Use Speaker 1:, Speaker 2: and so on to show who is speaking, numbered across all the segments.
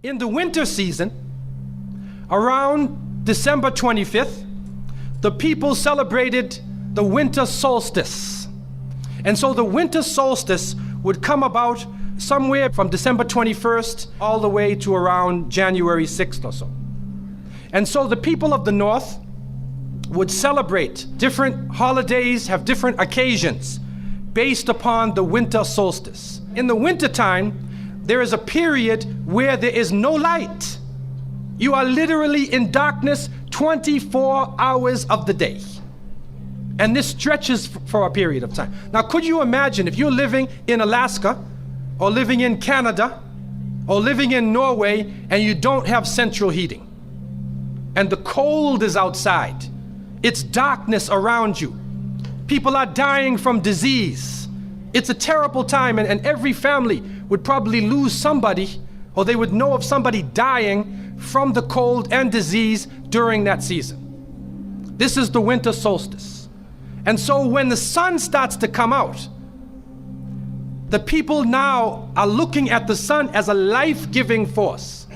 Speaker 1: In the winter season, around December 25th, the people celebrated the winter solstice. And so the winter solstice would come about somewhere from December 21st all the way to around January 6th or so. And so the people of the north would celebrate different holidays, have different occasions based upon the winter solstice. In the wintertime, there is a period where there is no light. You are literally in darkness 24 hours of the day. And this stretches for a period of time. Now, could you imagine if you're living in Alaska or living in Canada or living in Norway and you don't have central heating and the cold is outside, it's darkness around you. People are dying from disease. It's a terrible time, and every family would probably lose somebody, or they would know of somebody dying from the cold and disease during that season. This is the winter solstice. And so when the sun starts to come out, the people now are looking at the sun as a life-giving force.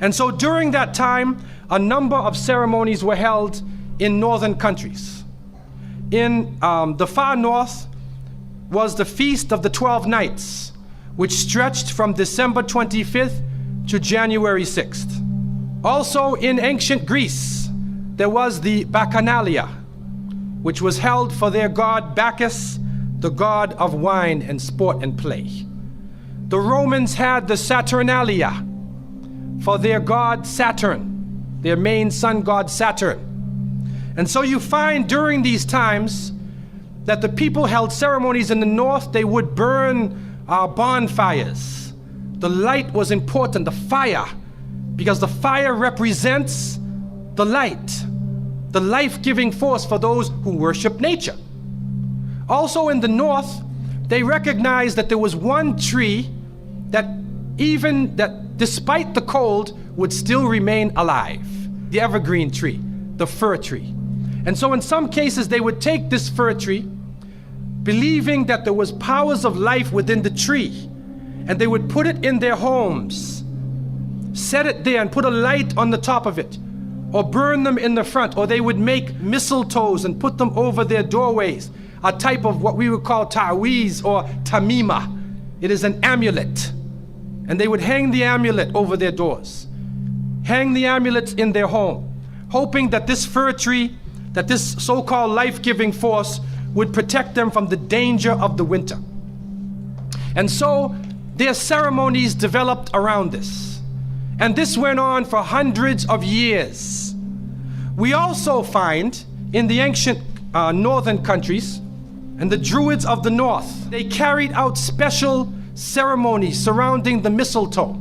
Speaker 1: And so during that time, a number of ceremonies were held in northern countries. In the far north was the Feast of the 12 Nights, which stretched from December 25th to January 6th. Also in ancient Greece, there was the Bacchanalia, which was held for their god Bacchus, the god of wine and sport and play. The Romans had the Saturnalia for their god Saturn, their main sun god Saturn. And so you find during these times that the people held ceremonies in the north. They would burn bonfires. The light was important, the fire, because the fire represents the light, the life-giving force for those who worship nature. Also in the north, they recognized that there was one tree that despite the cold would still remain alive, the evergreen tree, the fir tree. And so in some cases they would take this fir tree, believing that there was powers of life within the tree, and they would put it in their homes, set it there and put a light on the top of it, or burn them in the front, or they would make mistletoes and put them over their doorways, a type of what we would call ta'weez or tamima. It is an amulet. And they would hang the amulet over their doors, hang the amulets in their home, hoping that this fir tree, that this so-called life-giving force would protect them from the danger of the winter. And so their ceremonies developed around this. And this went on for hundreds of years. We also find in the ancient northern countries, and the Druids of the north, they carried out special ceremonies surrounding the mistletoe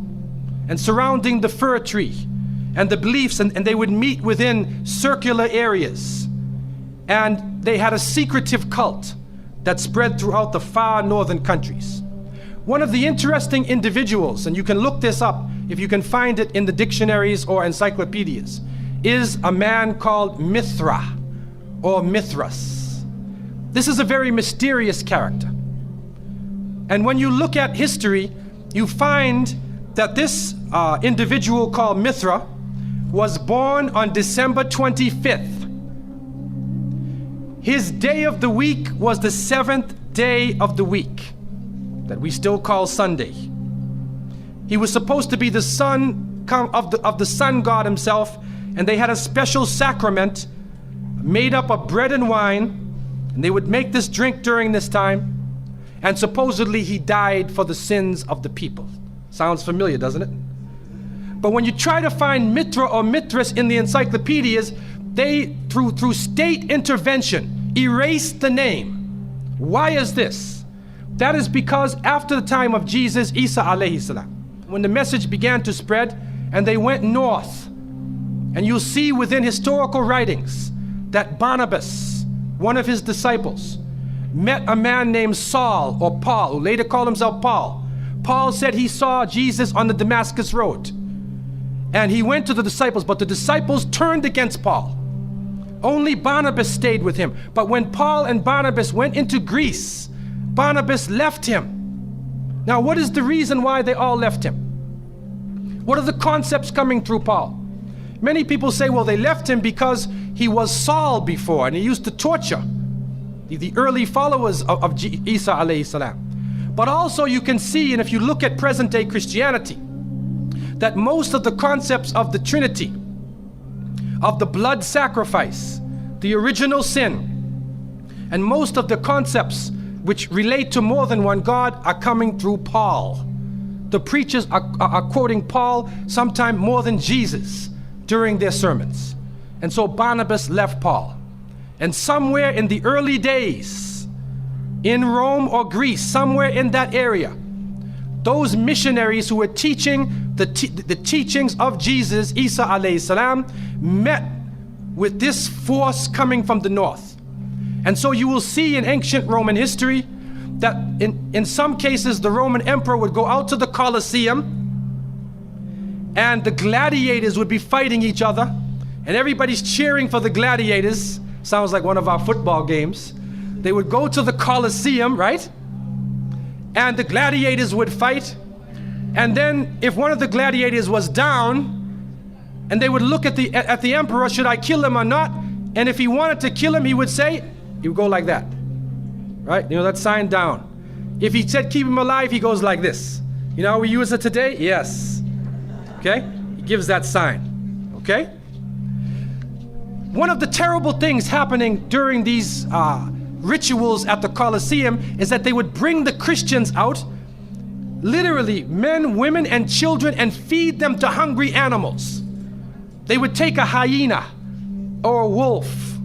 Speaker 1: and surrounding the fir tree and the beliefs, and they would meet within circular areas. And they had a secretive cult that spread throughout the far northern countries. One of the interesting individuals, and you can look this up if you can find it in the dictionaries or encyclopedias, is a man called Mithra or Mithras. This is a very mysterious character. And when you look at history, you find that this individual called Mithra was born on December 25th. His day of the week was the 7th day of the week, that we still call Sunday. He was supposed to be the son of the sun god himself, and they had a special sacrament made up of bread and wine, and they would make this drink during this time, and supposedly he died for the sins of the people. Sounds familiar, doesn't it? But when you try to find Mithra or Mithras in the encyclopedias, they, through state intervention, erased the name. Why is this? That is because after the time of Jesus, Isa alayhi salam, when the message began to spread and they went north, and you'll see within historical writings that Barnabas, one of his disciples, met a man named Saul or Paul, who later called himself Paul. Paul said he saw Jesus on the Damascus road, and he went to the disciples, but the disciples turned against Paul. Only Barnabas stayed with him. But when Paul and Barnabas went into Greece, Barnabas left him. Now, what is the reason why they all left him? What are the concepts coming through Paul? Many people say, well, they left him because he was Saul before and he used to torture the early followers of Isa alayhi salam. But also you can see, and if you look at present day Christianity, that most of the concepts of the Trinity, of the blood sacrifice, the original sin, and most of the concepts which relate to more than one God are coming through Paul. The preachers are quoting Paul sometime more than Jesus during their sermons. And so Barnabas left Paul. And somewhere in the early days, in Rome or Greece, somewhere in that area, those missionaries who were teaching the teachings of Jesus, Isa alayhi salam, met with this force coming from the north. And so you will see in ancient Roman history that in some cases the Roman emperor would go out to the Colosseum and the gladiators would be fighting each other and everybody's cheering for the gladiators. Sounds like one of our football games. They would go to the Colosseum, right? And the gladiators would fight. And then if one of the gladiators was down, and they would look at the emperor, should I kill him or not? And if he wanted to kill him, he would go like that, right? You know, that sign down. If he said keep him alive, he goes like this. You know how we use it today? Yes. Okay? He gives that sign. Okay? One of the terrible things happening during these rituals at the Colosseum is that they would bring the Christians out, literally men, women, and children, and feed them to hungry animals. They would take a hyena or a wolf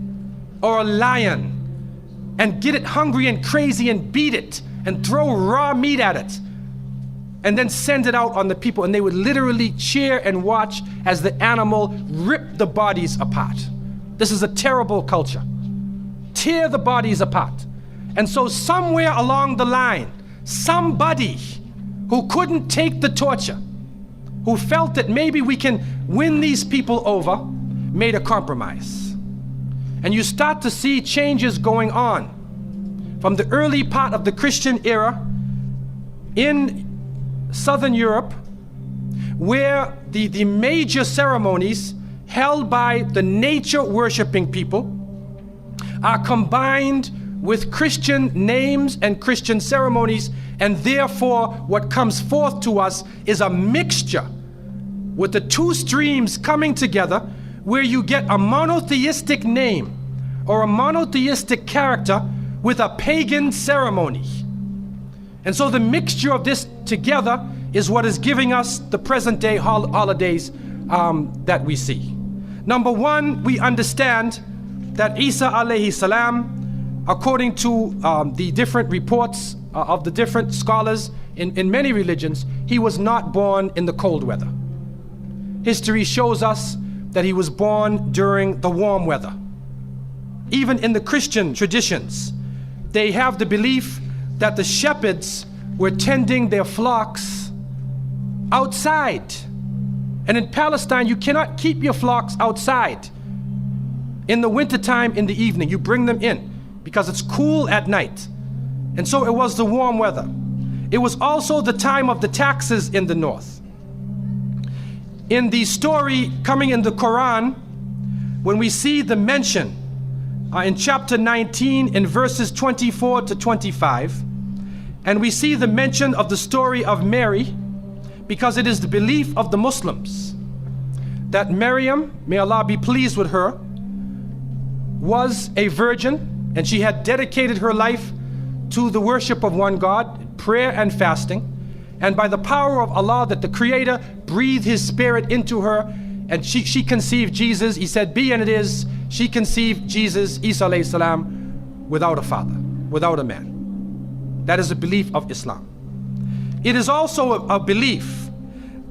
Speaker 1: or a lion and get it hungry and crazy and beat it and throw raw meat at it and then send it out on the people, and they would literally cheer and watch as the animal ripped the bodies apart. This is a terrible culture. Tear the bodies apart. And so somewhere along the line, somebody who couldn't take the torture, who felt that maybe we can win these people over, made a compromise. And you start to see changes going on from the early part of the Christian era in Southern Europe, where the major ceremonies held by the nature worshiping people are combined with Christian names and Christian ceremonies, and therefore what comes forth to us is a mixture with the two streams coming together, where you get a monotheistic name or a monotheistic character with a pagan ceremony. And so the mixture of this together is what is giving us the present day holidays that we see. Number one, we understand that Isa alayhi salam, according to the different reports of the different scholars in many religions, he was not born in the cold weather. History shows us that he was born during the warm weather. Even in the Christian traditions, they have the belief that the shepherds were tending their flocks outside. And in Palestine, you cannot keep your flocks outside. In the wintertime, in the evening, you bring them in because it's cool at night. And so it was the warm weather. It was also the time of the taxes in the north. In the story coming in the Quran, when we see the mention in chapter 19 in verses 24 to 25, and we see the mention of the story of Mary, because it is the belief of the Muslims that Maryam, may Allah be pleased with her, was a virgin, and she had dedicated her life to the worship of one God, prayer and fasting, and by the power of Allah, that the Creator breathed His Spirit into her, and she conceived Jesus. He said, be, and it is. She conceived Jesus, Isa alayhi salam, without a father, without a man. That is a belief of Islam. It is also a belief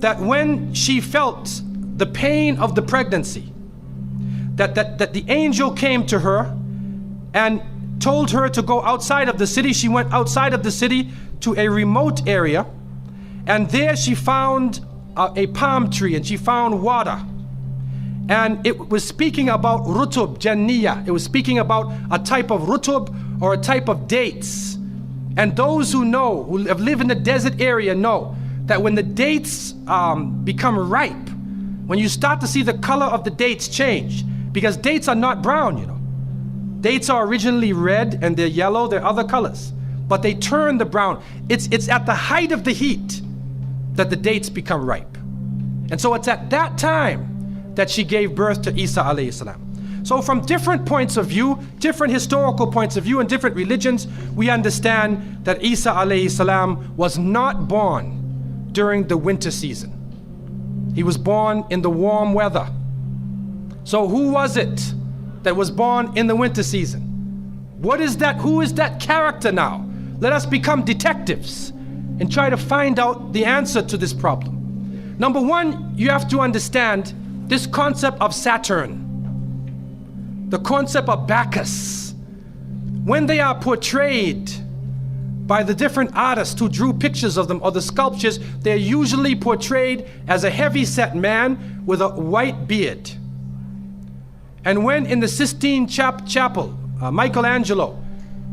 Speaker 1: that when she felt the pain of the pregnancy, that the angel came to her and told her to go outside of the city. She went outside of the city to a remote area, and there she found a palm tree, and she found water. And it was speaking about rutub, janniya. It was speaking about a type of rutub, or a type of dates. And those who know, who have lived in the desert area, know that when the dates become ripe, when you start to see the color of the dates change, because dates are not brown, you know. Dates are originally red and they're yellow, they're other colors, but they turn the brown. It's at the height of the heat that the dates become ripe. And so it's at that time that she gave birth to Isa alayhi salam. So from different points of view, different historical points of view and different religions, we understand that Isa alayhi salam was not born during the winter season. He was born in the warm weather. So who was it that was born in the winter season? What is that? Who is that character now? Let us become detectives and try to find out the answer to this problem. Number one, you have to understand this concept of Saturn, the concept of Bacchus. When they are portrayed by the different artists who drew pictures of them or the sculptures, they're usually portrayed as a heavy-set man with a white beard. And when in the Sistine Chapel, Michelangelo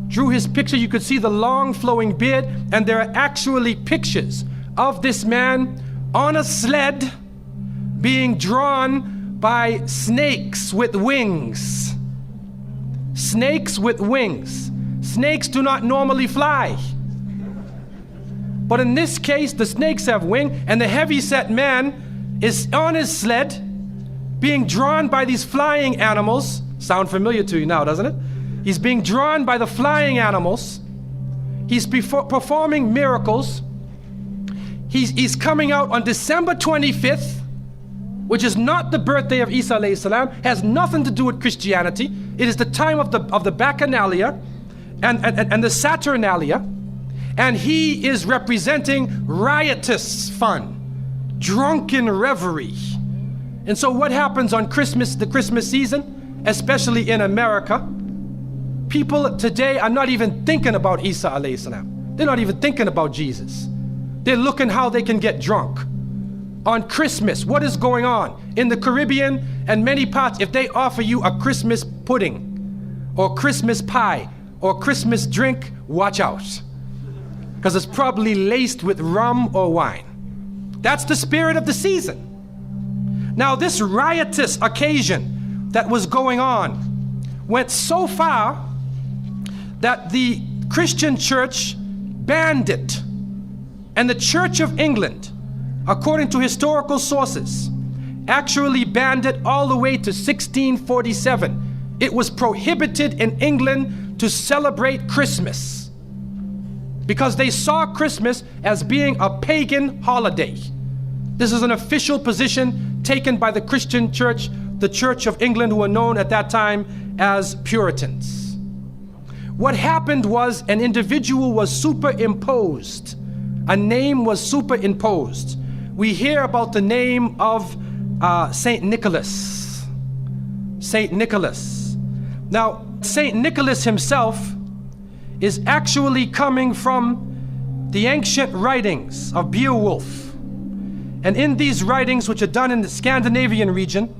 Speaker 1: drew his picture, you could see the long flowing beard, and there are actually pictures of this man on a sled being drawn by snakes with wings. Snakes with wings. Snakes do not normally fly. But in this case, the snakes have wings, and the heavy-set man is on his sled being drawn by these flying animals. Sound familiar to you now, doesn't it? He's being drawn by the flying animals. He's performing miracles. He's coming out on December 25th, which is not the birthday of Isa alayhi salam, has nothing to do with Christianity. It is the time of the Bacchanalia and the Saturnalia, and he is representing riotous fun, drunken revelry. And so what happens on Christmas, the Christmas season, especially in America, people today are not even thinking about Isa alayhi salam. They're not even thinking about Jesus. They're looking how they can get drunk. On Christmas, what is going on? In the Caribbean and many parts, if they offer you a Christmas pudding or Christmas pie or Christmas drink, watch out. Because it's probably laced with rum or wine. That's the spirit of the season. Now, this riotous occasion that was going on went so far that the Christian church banned it. And the Church of England, according to historical sources, actually banned it all the way to 1647. It was prohibited in England to celebrate Christmas because they saw Christmas as being a pagan holiday. This is an official position taken by the Christian church, the Church of England, who were known at that time as Puritans. What happened was an individual was superimposed. A name was superimposed. We hear about the name of Saint Nicholas. Saint Nicholas. Now, Saint Nicholas himself is actually coming from the ancient writings of Beowulf. And in these writings, which are done in the Scandinavian region,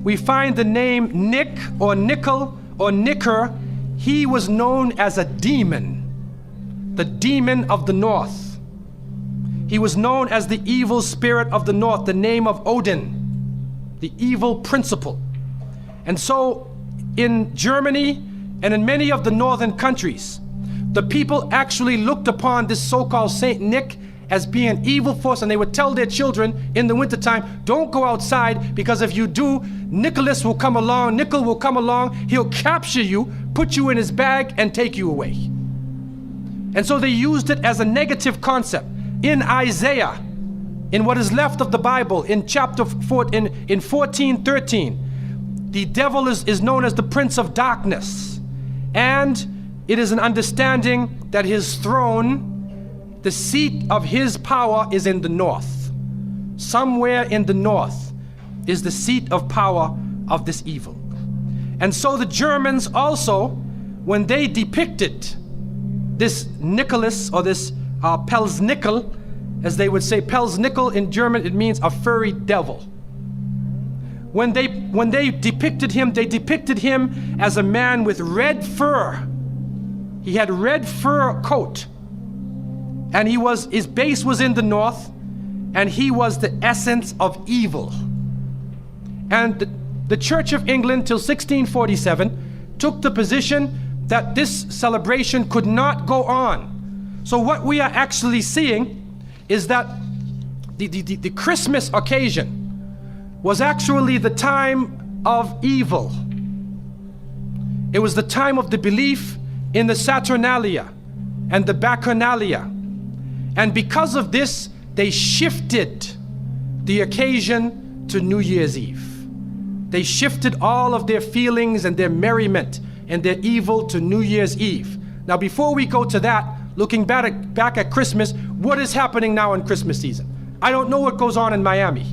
Speaker 1: we find the name Nick or Nickel or Nicker. He was known as a demon, the demon of the north. He was known as the evil spirit of the north, the name of Odin, the evil principle. And so in Germany and in many of the northern countries, the people actually looked upon this so-called Saint Nick as being an evil force, and they would tell their children in the wintertime, don't go outside, because if you do, Nicholas will come along, Nickel will come along, he'll capture you, put you in his bag, and take you away. And so they used it as a negative concept. In Isaiah, in what is left of the Bible, in chapter 4, in 14:13, the devil is known as the prince of darkness, and it is an understanding that his throne, the seat of his power, is in the north. Somewhere in the north is the seat of power of this evil. And so the Germans also, when they depicted this Nicholas, or this Pelsnickel, as they would say, Pelsnickel in German, it means a furry devil. When they depicted him, they depicted him as a man with red fur. He had red fur coat, and his base was in the north, and he was the essence of evil. And the Church of England till 1647 took the position that this celebration could not go on. So what we are actually seeing is that the Christmas occasion was actually the time of evil. It was the time of the belief in the Saturnalia and the Bacchanalia. And because of this, they shifted the occasion to New Year's Eve. They shifted all of their feelings and their merriment and their evil to New Year's Eve. Now, before we go to that, looking back at Christmas, what is happening now in Christmas season? I don't know what goes on in Miami,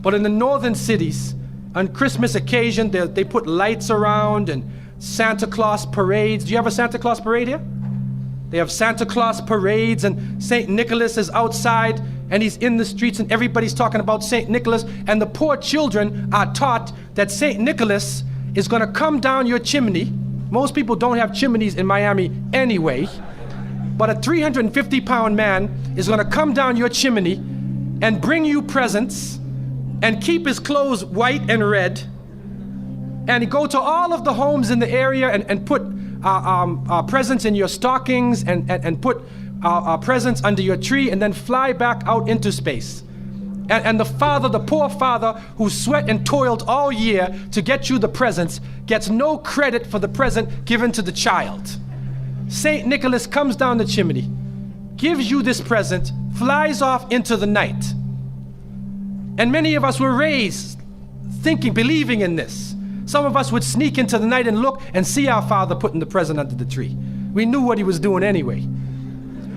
Speaker 1: but in the northern cities, on Christmas occasion, they put lights around and Santa Claus parades. Do you have a Santa Claus parade here? They have Santa Claus parades, and St. Nicholas is outside and he's in the streets and everybody's talking about St. Nicholas, and the poor children are taught that St. Nicholas is going to come down your chimney. Most people don't have chimneys in Miami anyway, but a 350-pound man is going to come down your chimney and bring you presents and keep his clothes white and red, and go to all of the homes in the area and put presents in your stockings and put presents under your tree, and then fly back out into space. And the father, the poor father who sweat and toiled all year to get you the presents, gets no credit for the present given to the child. St. Nicholas comes down the chimney, gives you this present, flies off into the night. And many of us were raised thinking, believing in this. Some of us would sneak into the night and look and see our father putting the present under the tree. We knew what he was doing anyway.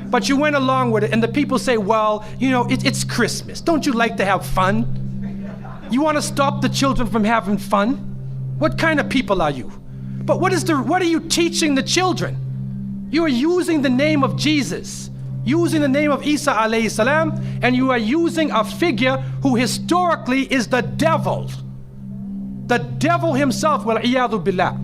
Speaker 1: But you went along with it, and the people say, well, you know, it's Christmas. Don't you like to have fun? You want to stop the children from having fun? What kind of people are you? But what are you teaching the children? You are using the name of Jesus, using the name of Isa alayhi salam, and you are using a figure who historically is the devil. The devil himself, wal-iyadhu billah.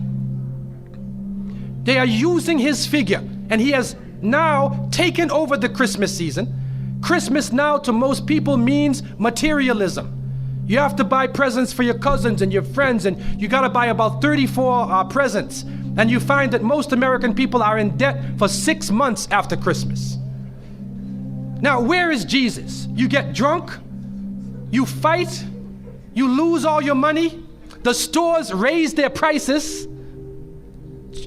Speaker 1: They are using his figure, and he has now taken over the Christmas season. Christmas now to most people means materialism. You have to buy presents for your cousins and your friends, and you got to buy about 34 presents. And you find that most American people are in debt for 6 months after Christmas. Now, where is Jesus? You get drunk, you fight, you lose all your money, the stores raise their prices.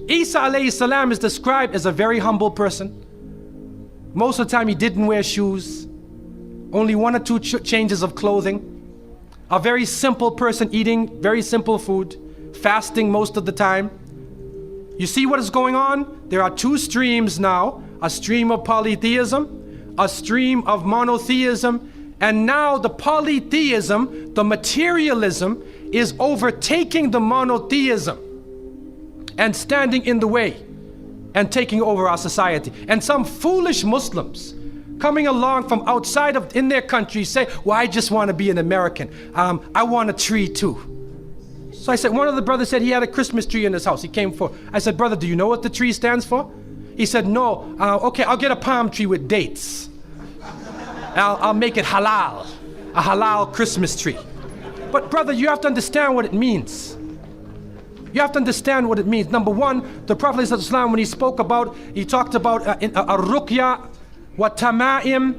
Speaker 1: Isa alayhi salam is described as a very humble person. Most of the time he didn't wear shoes, only 1 or 2 changes of clothing. A very simple person, eating very simple food, fasting most of the time. You see what is going on? There are 2 streams now, a stream of polytheism, a stream of monotheism, and now the polytheism, the materialism, is overtaking the monotheism and standing in the way and taking over our society. And some foolish Muslims coming along from outside of in their country say, well, I just want to be an American. I want a tree too. So I said, one of the brothers said he had a Christmas tree in his house. He came for, I said, brother, do you know what the tree stands for? He said, no. Okay, I'll get a palm tree with dates. I'll make it halal, a halal Christmas tree. But brother, you have to understand what it means. You have to understand what it means. Number one, the Prophet ﷺ, when he spoke about, he talked about ar-ruqya, wa tama'im,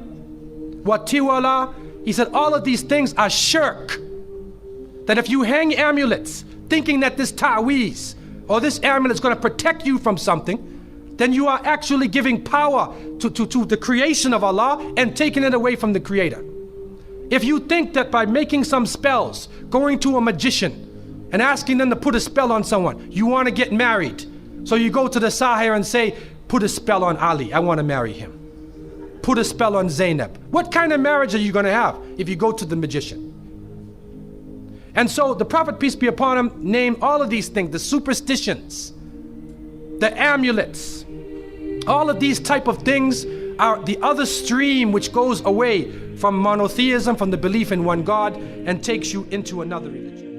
Speaker 1: wa tiwala. He said all of these things are shirk. That if you hang amulets thinking that this ta'weez or this amulet is going to protect you from something, then you are actually giving power to the creation of Allah and taking it away from the Creator. If you think that by making some spells, going to a magician and asking them to put a spell on someone, you want to get married, so you go to the Sahir and say, put a spell on Ali, I want to marry him. Put a spell on Zainab. What kind of marriage are you going to have if you go to the magician? And so the Prophet, peace be upon him, named all of these things, the superstitions, the amulets, all of these type of things are the other stream which goes away from monotheism, from the belief in one God, and takes you into another religion.